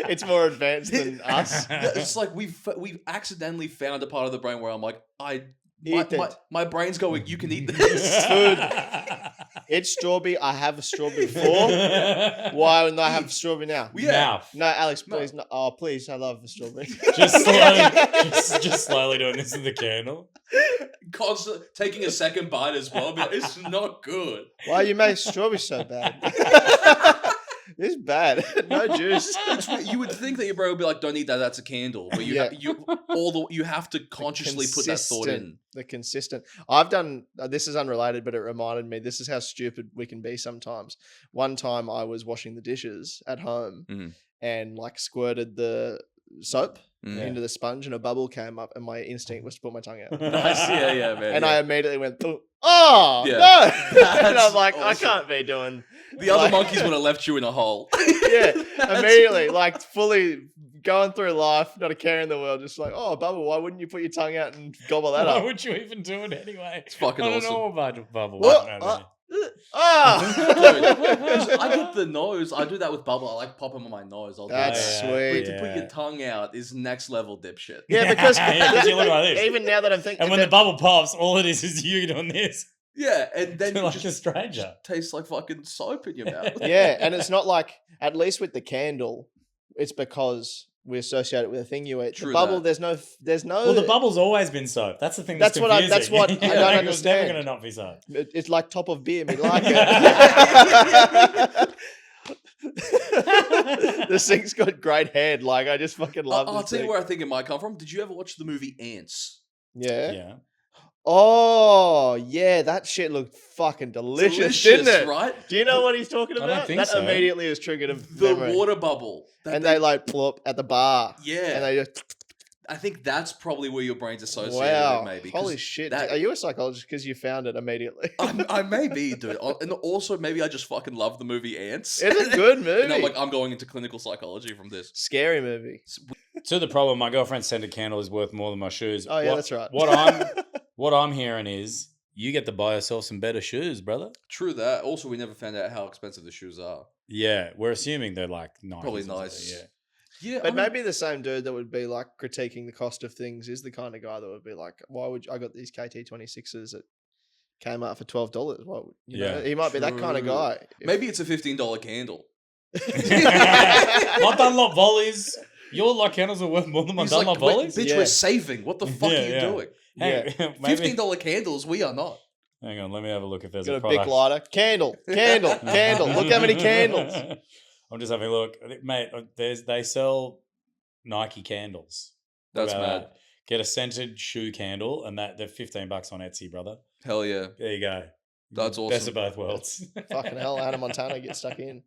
it's more advanced than us. Yeah, it's like we've accidentally found a part of the brain where I'm like, my brain's going, you can eat this. Food. It's strawberry. I have a strawberry before. Why wouldn't I have strawberry now? Yeah. Mouth. No, Alex, please. No. Oh, please. I love a strawberry. just slowly doing this with the candle. Constant taking a second bite as well. But it's not good. Why you make strawberry so bad? It's bad. No juice. You would think that your brain would be like, "Don't eat that. That's a candle." But you have to consciously put that thought in. The consistent. I've done. This is unrelated, but it reminded me. This is how stupid we can be sometimes. One time, I was washing the dishes at home and squirted the soap into the sponge, and a bubble came up, and my instinct was to put my tongue out. Nice, yeah, man. And I immediately went, "Oh Yeah. no!" And I'm like, awesome. I can't be doing. The other monkeys would have left you in a hole. Yeah, immediately, fully going through life, not a care in the world, just oh, Bubble, why wouldn't you put your tongue out and gobble that Why up? would you even do it anyway? It's fucking I don't awesome. know about bubble. What? Dude, I get the nose. I do that with bubble. I like pop them on my nose. I'll do That's that. sweet. But to put your tongue out is next level dipshit. Yeah, because You look like this. even now that I'm thinking, And when the bubble pops, all it is you doing this. Yeah, and then You're you like a stranger. tastes like fucking soap in your mouth. yeah, and it's not at least with the candle, it's because we associate it with a thing you eat. True The bubble, that. there's no. Well, the bubble's always been soap. That's the thing. That's what I- that's what I don't It was never understand. going to not be soap. It's like top of beer. Me like it. The sink's got great head. Like I just fucking love. I'll this tell you thing. where I think it might come from. Did you ever watch the movie Ants? Yeah. Yeah. Oh yeah, that shit looked fucking delicious, didn't it? Right? Do you know what he's talking I about? don't think that so. immediately was triggered a The memory. water bubble. that And they like plop at the bar. Yeah. And they just I think that's probably where your brain's associated wow. with, maybe. 'cause Holy shit! that- Are you a psychologist because you found it immediately? I may be, dude. And also, maybe I just fucking love the movie Ants. It's a good movie. And I'm like, I'm going into clinical psychology from this. Scary movie. To the problem, my girlfriend's scented candle is worth more than my shoes. Oh yeah, that's right. What I'm hearing is you get to buy yourself some better shoes, brother. True that. Also, we never found out how expensive the shoes are. Yeah, we're assuming they're like Nikes Probably or something, nice. Yeah. Yeah, But maybe the same dude that would be like critiquing the cost of things is the kind of guy that would be like, "Why would I got these KT26s that came out for $12? Why would you know?" Yeah. He might be that kind of True. guy. Maybe it's a $15 candle. My Dunlop volleys. Your like candles are worth more than my He's Dunlop like, volleys. bitch, Yeah. we're saving. What the fuck Yeah, are you yeah. doing? Hey, maybe- $15 candles, we are not. Hang on, let me have a look if there's Got a a product. big lighter, candle. Look how many candles. I'm just having a look, mate. They sell Nike candles. What That's about mad. that? Get a scented shoe candle, and they're $15 on Etsy, brother. Hell yeah. There you go. That's Best awesome. of both worlds. Fucking hell, Hannah Montana gets stuck in.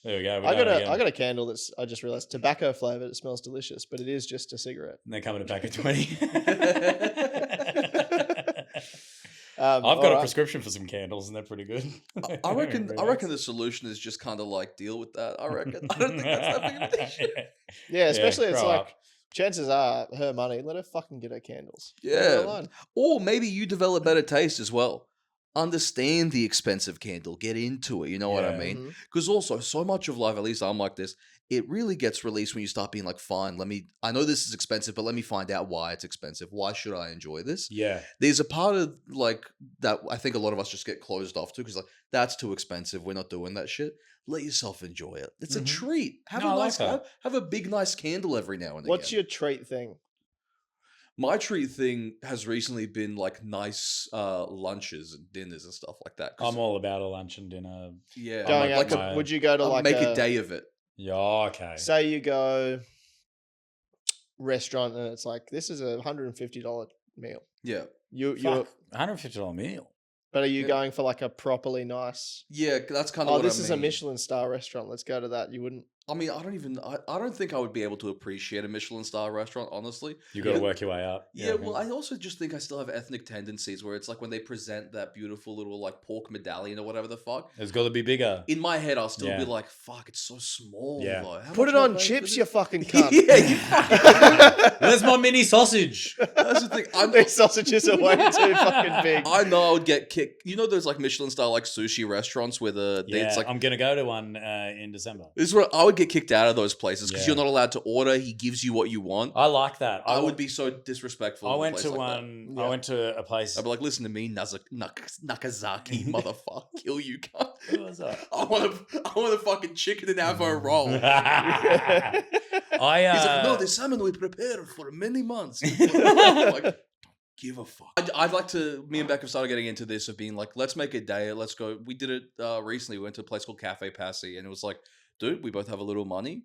There we go. I got a candle that's I just realized tobacco flavored. It smells delicious, but it is just a cigarette. And they come in a pack of 20. Um, I've got a alright. prescription for some candles, and they're pretty good. I reckon. Very I reckon nice. the solution is just kind of like deal with that. I reckon. I don't think that's that big of a issue. Yeah, especially it's grow like up. chances are her money. Let her fucking get her candles. Leave her Yeah. alone. Or maybe you develop better taste as well. Understand the expensive candle. Get into it. You know what I Yeah. mean? Mhm. Because also, so much of life, at least I'm like this, it really gets released when you start being like, fine, I know this is expensive, but let me find out why it's expensive. Why should I enjoy this? Yeah. There's a part of like that I think a lot of us just get closed off to because like, that's too expensive. We're not doing that shit. Let yourself enjoy it. It's Mhm. a treat. Have No, I a like nice, that. have a big, nice candle every now and What's again. your treat thing? My treat thing has recently been like nice lunches and dinners and stuff like that. 'Cause- I'm all about a lunch and dinner. yeah, Going like out like to, my- would you go to I'll like make a day of it. Yeah, okay. Say you go restaurant and it's like this is a $150 meal. Yeah, You Fuck, $150 meal. but are you Yeah. going for like a properly nice? yeah, that's kind of. Oh, what this I is a mean. Michelin star restaurant. Let's go to that. You wouldn't. I mean, I don't think I would be able to appreciate a Michelin star restaurant, honestly. You got to Yeah. work your way up. Yeah, well, I also just think I still have ethnic tendencies where it's like when they present that beautiful little like pork medallion or whatever the fuck. It's got to be bigger. In my head, I'll still be Yeah. like, "Fuck, it's so small." Yeah. Though. How Put much it am I on paying for chips, this?" you fucking cunt. Yeah, you fucking. Where's my mini sausage? That's the thing. These sausages are way too fucking big. I know I would get kicked. You know, there's like Michelin star like sushi restaurants where it's like I'm going to go to one in December. this is what I would get kicked out of those places because Yeah. you're not allowed to order. He gives you what you want. I like that. I would be so disrespectful. I in a went place to like that. one. Yeah. I went to a place. I'd be like, listen to me, Nakazaki, motherfucker, kill you, cunt. Who was that? I want a fucking chicken and avo roll. I He's like, no, the salmon we prepared for many months. I'm like, don't give a fuck. I'd like to. Me and Beck have started getting into this of being like, let's make a day. Let's go. We did it recently. We went to a place called Cafe Passy, and it was like, dude, we both have a little money.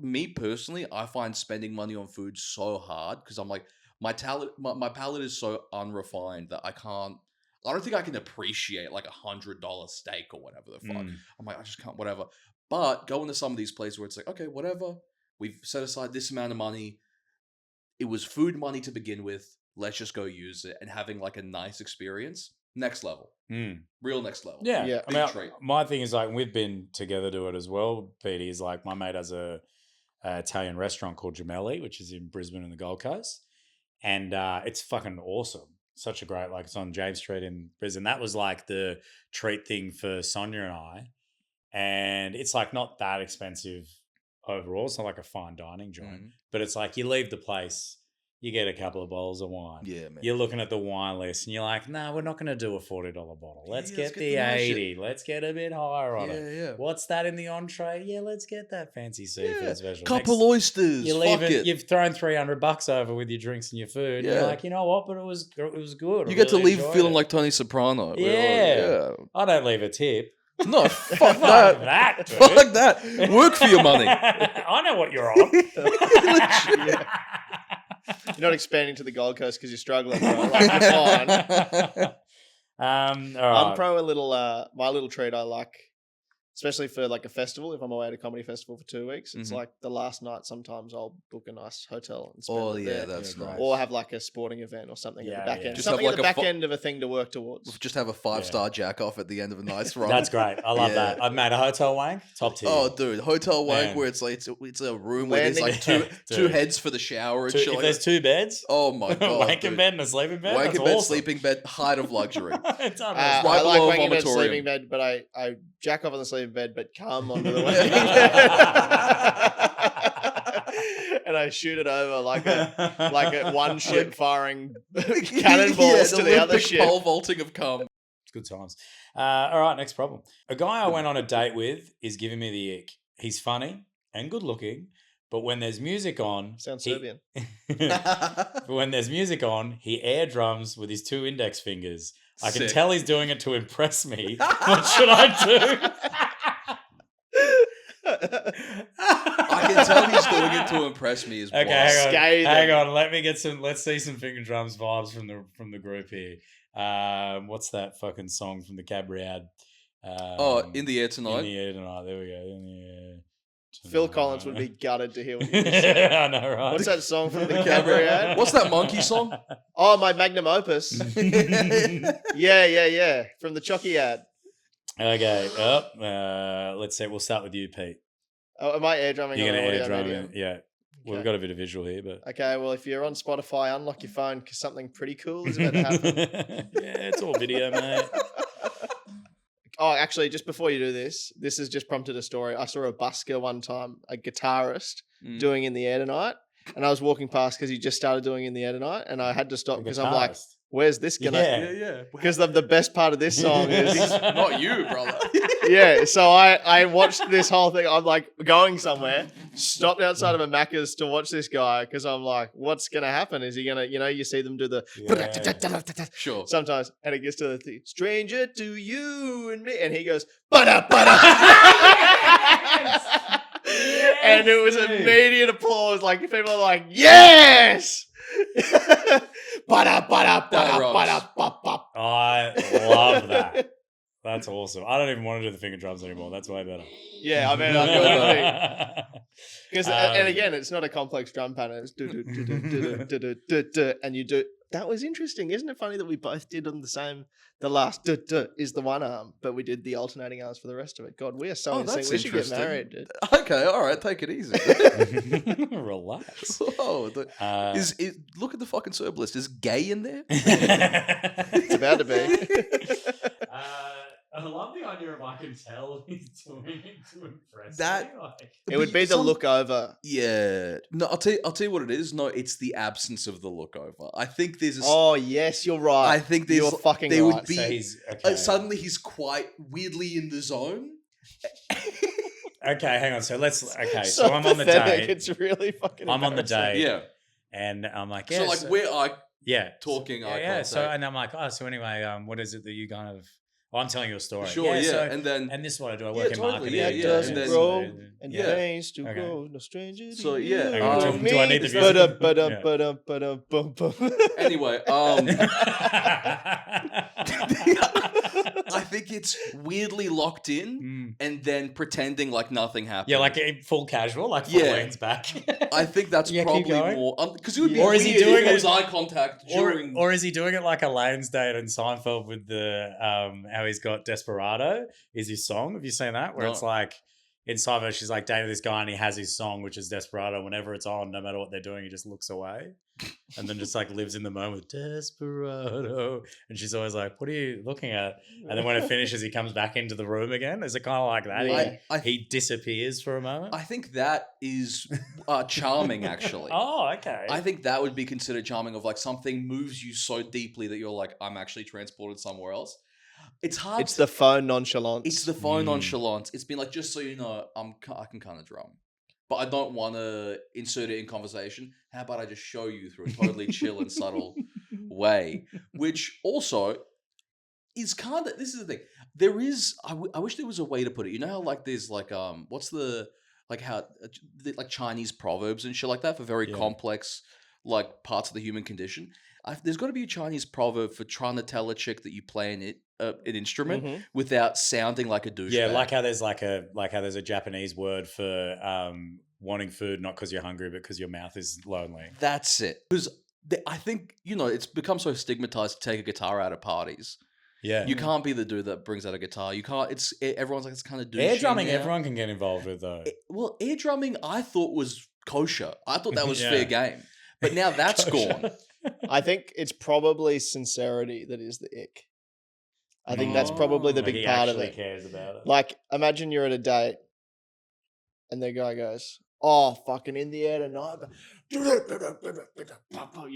Me personally, I find spending money on food so hard because I'm like, my palate is so unrefined that I don't think I can appreciate like $100 steak or whatever the fuck. Mm. I'm like, I just can't, whatever. But going to some of these places where it's like, okay, whatever. We've set aside this amount of money. It was food money to begin with. Let's just go use it and having like a nice experience. Next level. Mm. Real next level. Yeah. Yeah. I mean, Big treat. my thing is like we've been together to it as well. Petey is like my mate has a Italian restaurant called Gemelli, which is in Brisbane and the Gold Coast, and it's fucking awesome. Such a great it's on James Street in Brisbane. That was like the treat thing for Sonia and I, and it's like not that expensive overall. It's not like a fine dining joint, Mhm. but it's like you leave the place. you get a couple of bottles of wine. Yeah, man. You're looking at the wine list and you're like, nah, we're not going to do a $40 bottle. Let's Yeah, get let's the get the nice 80. Let's get a bit higher on it. Yeah. What's that in the entree? Yeah, let's get that fancy seafood special. Couple oysters. You're Fuck leaving, it. you've thrown $300 over with your drinks and your food. Yeah. You're like, you know what? But it was good. You I get to really leave enjoyed feeling it. like Tony Soprano. Yeah. I don't leave a tip. No, fuck Fuck that. that, dude. Fuck that. Work for your money. I know what you're on. You're not expanding to the Gold Coast because you're struggling, bro. Like, you're fine. All right. I'm pro a little, my little treat I like, especially for like a festival. If I'm away at a comedy festival for 2 weeks, it's like the last night. Sometimes I'll book a nice hotel and spend it there. That's nice. Or have like a sporting event or something at the back end. Just Something have at the like back end of a thing to work towards. Just have a 5-star jack off at the end of a nice run. That's great. I love Yeah. that. I've made a hotel wank. Top tier. Oh, dude, hotel wank Man. where it's like it's a room where there's like Landing. two Dude. heads for the shower and If shit. Like there's 2 beds, oh my god, wank in dude. bed and a sleeping bed. Wank That's in bed, awesome. sleeping bed, height of luxury. It's unreal. I Right like below wanking bed, vomitorium. sleeping bed, but I jack off on the sleeping bed, but come onto the wanking bed. And I shoot it over like a one ship firing cannonballs to the other Olympic ship. pole vaulting of cum. It's good times. All right, next problem. A guy I went on a date with is giving me the ick. He's funny and good looking, but when there's music on... Sounds Serbian. But when there's music on, he air drums with his 2 index fingers. I can Sick. tell he's doing it to impress me. What should I do? I can tell he's doing it to impress me as well. Okay, hang on. Scathing. Hang on. Let's see some finger drums vibes from the group here. What's that fucking song from the Cabaret ad? In the air tonight. In the air tonight. There we go. In the air Phil tonight. Collins would be gutted to hear what you just said. I know, right? What's that song from the Cabaret ad? What's that monkey song? Oh, my magnum opus. Yeah. From the Chucky ad. Okay. Let's see. We'll start with you, Pete. Oh, am I air drumming You're on going to audio air drum medium? it. Yeah. Well, we've Okay. got a bit of visual here, but... Okay, well, if you're on Spotify, unlock your phone because something pretty cool is about to happen. Yeah, it's all video, mate. Oh, actually, just before you do this has just prompted a story. I saw a busker one time, a guitarist, doing In the Air Tonight. And I was walking past because he just started doing In the Air Tonight. And I had to stop because I'm like, Guitarist. where's this going to... Yeah. Because the best part of this song is... Not you, brother. Yeah, so I watched this whole thing. I'm like going somewhere, stopped outside of a Macca's to watch this guy because I'm like, what's going to happen? Is he going to, you see them do the Sure. sometimes, and it gets to the thing, stranger to you and me, and he goes, bada, bada. And it was immediate applause. Like people are like, yes! Bada, bada, bada, bada, bop, bop. I love that. That's awesome. I don't even want to do the finger drums anymore. That's way better. Yeah, I mean, I because and again, it's not a complex drum pattern. It's do do do do do do do do, and you do. That was interesting, isn't it? Funny that we both did on the same. The last do do is the one arm, but we did the alternating arms for the rest of it. God, we are so in sync. that's We should get interesting. married, dude. Okay, all right, take it easy. Relax. Oh, look at the fucking Serb list. Is gay in there? It's about to be. I love the idea of I can tell he's doing it to impress That- me. Like, It would be the look over. Yeah. No, I'll tell you what it is. No, it's the absence of the look over. I think there's a Oh yes, you're right. I think there's you're fucking there right. would be so he's okay. suddenly he's quite weirdly in the zone. Okay, hang on. So so so I'm on the pathetic, date. It's really fucking. I'm on the embarrassing. date. Yeah. And I'm like, So like where I yeah, talking eye yeah. So contact. and I'm like, oh, so anyway, what is it that you kind of? Well, I'm telling you a story. Sure, yeah. So, And then and this is what I do. I Yeah, work in totally, marketing. yeah, It yeah. doesn't And then- grow and Yeah. pains to Okay. grow. No stranger to So, you. yeah, Hang on, um, do I need the it's music? anyway, I think it's weirdly locked in and then pretending like nothing happened. Yeah, like full casual, like Yeah. leans back. I think that's Yeah, keep probably going. more because it would be Or is he weird if doing there it- was eye contact during. Or is he doing it like Elaine's date in Seinfeld with the how he's got Desperado is his song? Have you seen that? Where No. it's like inside of her, she's like dating this guy and he has his song, which is Desperado. Whenever it's on, no matter what they're doing, he just looks away and then just like lives in the moment. Desperado. And she's always like, what are you looking at? And then when it finishes, he comes back into the room again. Is it kind of like that? Yeah. He disappears for a moment. I think that is charming, actually. Oh, okay. I think that would be considered charming, of like something moves you so deeply that you're like, I'm actually transported somewhere else. It's hard. It's the phone nonchalance. It's the phone nonchalance. It's been like, just so you know, I can kind of drum, but I don't want to insert it in conversation. How about I just show you through a totally chill and subtle way, which also is kind of, this is the thing. There is, I wish there was a way to put it. You know how like there's like, what's the, like how, like Chinese proverbs and shit like that for very complex like parts of the human condition. There's got to be a Chinese proverb for trying to tell a chick that you play an instrument without sounding like a douchebag. Yeah, like how there's a Japanese word for wanting food not because you're hungry, but because your mouth is lonely. That's it. Because I think, you know, it's become so stigmatized to take a guitar out of parties. Yeah, you can't be the dude that brings out a guitar. You can't. Everyone's like, it's kind of douchey. Air drumming, everyone can get involved with though. Well, air drumming, I thought was kosher. I thought that was fair game. But now that's gone. I think it's probably sincerity that is the ick. I think that's probably the big part of it. Cares about it. Like, imagine you're at a date and the guy goes, "Oh, fucking in the air tonight." You'd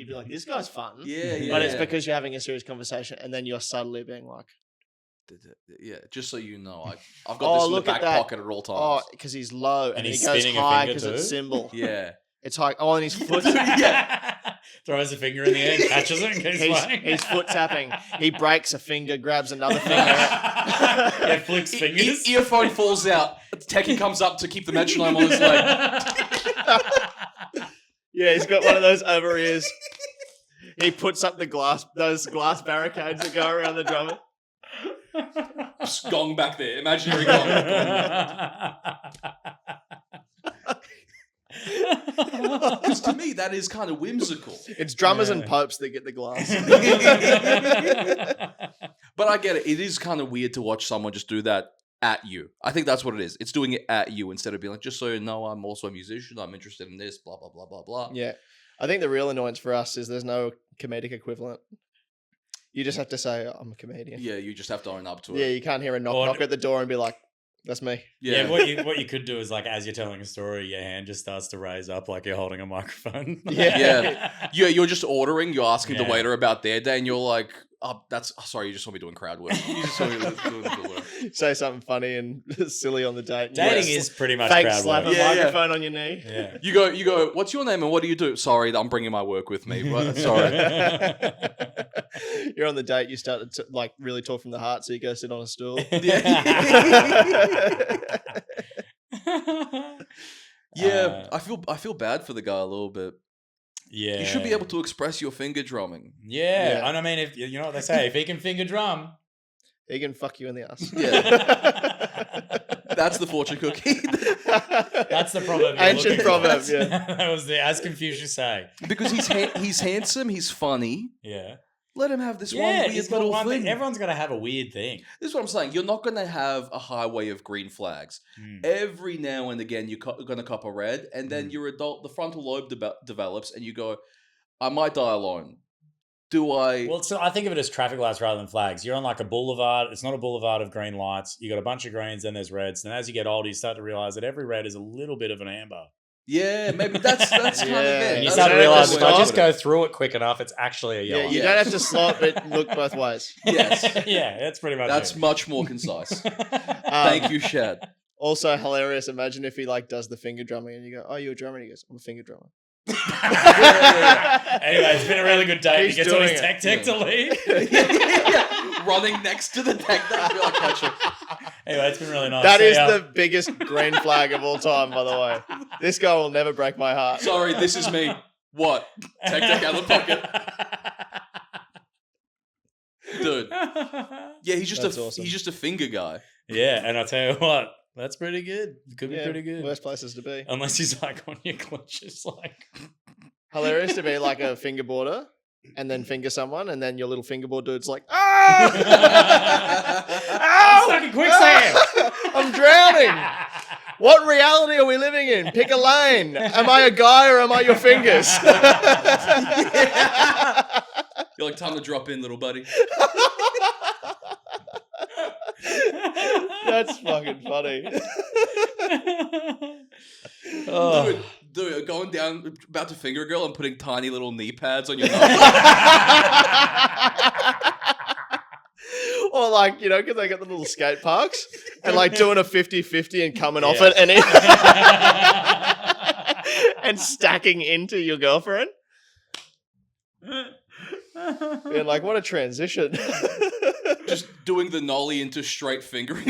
be like, "This guy's fun." Yeah. But it's because you're having a serious conversation, and then you're subtly being like, yeah, just so you know, I've got this in the back pocket at all times. Oh, because he's low and he's he goes spinning a high finger because too? it's cymbal. Yeah. It's high. Oh, and his foot. Throws a finger in the air, catches it, and keeps playing. He's foot tapping. He breaks a finger, grabs another finger. Yeah, flicks fingers. Earphone falls out. Techie comes up to keep the metronome on his leg. Yeah, he's got one of those over ears. He puts up those glass barricades that go around the drummer. Gong back there. Imaginary gong. Because to me, that is kind of whimsical. It's drummers and popes that get the glass. But I get it. It is kind of weird to watch someone just do that at you. I think that's what it is. It's doing it at you instead of being like, just so you know, I'm also a musician. I'm interested in this, blah, blah, blah, blah, blah. Yeah. I think the real annoyance for us is there's no comedic equivalent. You just have to say, I'm a comedian. Yeah, you just have to own up to it. Yeah, you can't hear a knock at the door and be like, that's me. Yeah, what you could do is like as you're telling a story, your hand just starts to raise up like you're holding a microphone. Yeah. You're just ordering, you're asking the waiter about their day, and you're like, sorry, you just saw me doing crowd work. You just saw me doing the work. Say something funny and silly on the date. Dating is pretty much fake crowd slap work. a microphone on your knee. Yeah. You go, what's your name and what do you do? Sorry, I'm bringing my work with me. Sorry. You're on the date, you start to like really talk from the heart, so you go sit on a stool. Yeah, I feel bad for the guy a little bit. Yeah. You should be able to express your finger drumming. Yeah. And I mean, if you know what they say, if he can finger drum, he can fuck you in the ass. Yeah. That's the fortune cookie. That's the proverb. Ancient proverb, yeah. That was as Confucius say. Because he's handsome, he's funny. Yeah. Let him have this one weird little thing. Everyone's got to have a weird thing. This is what I'm saying. You're not going to have a highway of green flags. Every now and again, you're going to cop a red, and then the frontal lobe develops, and you go, I might die alone. Well, so I think of it as traffic lights rather than flags. You're on like a boulevard. It's not a boulevard of green lights. You got a bunch of greens, then there's reds. And as you get older, you start to realize that every red is a little bit of an amber. Yeah, maybe that's kind of it. And you start to realize if I just go through it quick enough, it's actually a yellow. Yeah, you don't have to slot, but look both ways. Yes. Yeah, that's pretty much That's much more concise. Thank you, Shad. Also hilarious. Imagine if he like does the finger drumming and you go, "Oh, you're a drummer." And he goes, "I'm a finger drummer." Anyway, it's been a really good day. He gets on his tech to leave. Running next to the tech. Anyway, it's been really nice. That is the biggest green flag of all time, by the way. This guy will never break my heart. Sorry, this is me. What? Tech out of the pocket. Dude. Yeah, he's just a finger guy. Yeah, and I tell you what, that's pretty good. It could be pretty good. Worst places to be. Unless he's like on your clutches, like hilarious to be like a fingerboarder and then finger someone, and then your little fingerboard dude's like, "Ah! I'm stuck in quicksand. I'm drowning." What reality are we living in? Pick a lane. Am I a guy or am I your fingers? You're like, time to drop in, little buddy. That's fucking funny. Dude, going down, about to finger a girl and putting tiny little knee pads on your nose. Or like, you know, because they got the little skate parks and like doing a 50-50 and coming off it and stacking into your girlfriend. Being like, what a transition. Just doing the nollie into straight fingering.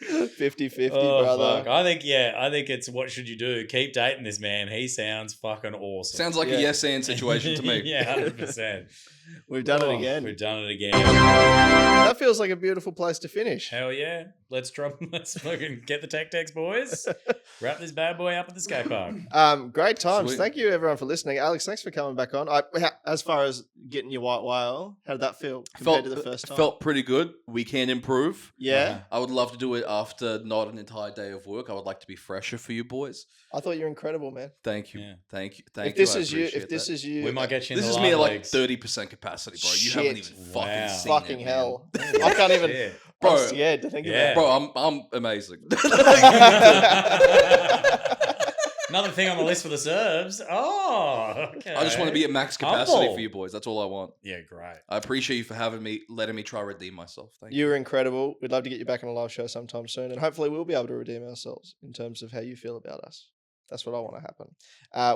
50-50, Oh, brother. fuck. I think it's what should you do? Keep dating this man. He sounds fucking awesome. Sounds like a yes and situation to me. Yeah, 100%. We've done it again. We've done it again. That feels like a beautiful place to finish. Hell yeah. Let's fucking get the tech boys. Wrap this bad boy up at the skate park. Great times. Sweet. Thank you everyone for listening. Alex, thanks for coming back on. As far as getting your white whale, how did that feel compared to the first time? Felt pretty good. We can improve. Yeah. I would love to do it after not an entire day of work. I would like to be fresher for you boys. I thought you were incredible, man. Thank you. Yeah. Thank you. If this is you, We might get you in This the is me at live like leagues. 30% capacity, bro. You haven't even Wow. fucking seen fucking it, hell. man. I can't even. Shit. Bro. I'm scared to think Yeah. about. Bro, I'm amazing. Another thing on the list for the Serbs. Oh, okay. I just want to be at max capacity Humble. for you boys. That's all I want. Yeah, great. I appreciate you for letting me try redeem myself. Thank you. You were incredible. We'd love to get you back on a live show sometime soon, and hopefully we'll be able to redeem ourselves in terms of how you feel about us. That's what I want to happen.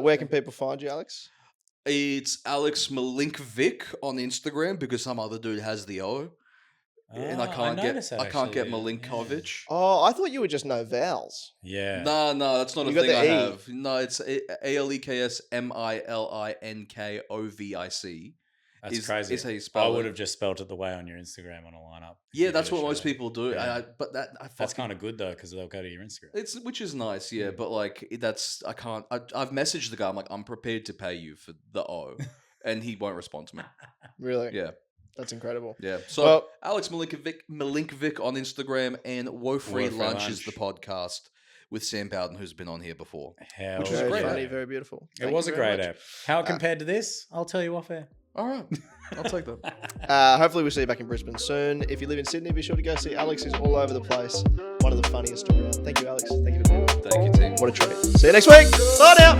Where can people find you, Alex? It's Aleks Milinkovic on Instagram because some other dude has the O. And I can't get Milinkovic. Oh, I thought you would just know vowels. Yeah. No, that's not You a got thing the I E. have. No, it's ALEKSMILINKOVIC. That's crazy. Is how you spell I it. would have just spelled it the way on your Instagram on a lineup. Yeah, that's what most people do. Yeah. That's kind of good though because they'll go to your Instagram. which is nice, yeah. But like, I've messaged the guy. I'm like, I'm prepared to pay you for the O, and he won't respond to me. Really? Yeah. That's incredible. Yeah. So Aleks Milinkovic on Instagram, and Woe-Free Lunch is the podcast with Sam Bowden, who's been on here before. Which Very great funny, app. very beautiful. It was a great app. How it compared to this? I'll tell you off air. All right, I'll take that. Hopefully we'll see you back in Brisbane soon. If you live in Sydney, be sure to go see Alex. He's all over the place. One of the funniest around. Thank you, Alex. Thank you for being here. Thank you, team. What a treat. See you next week. Bye now.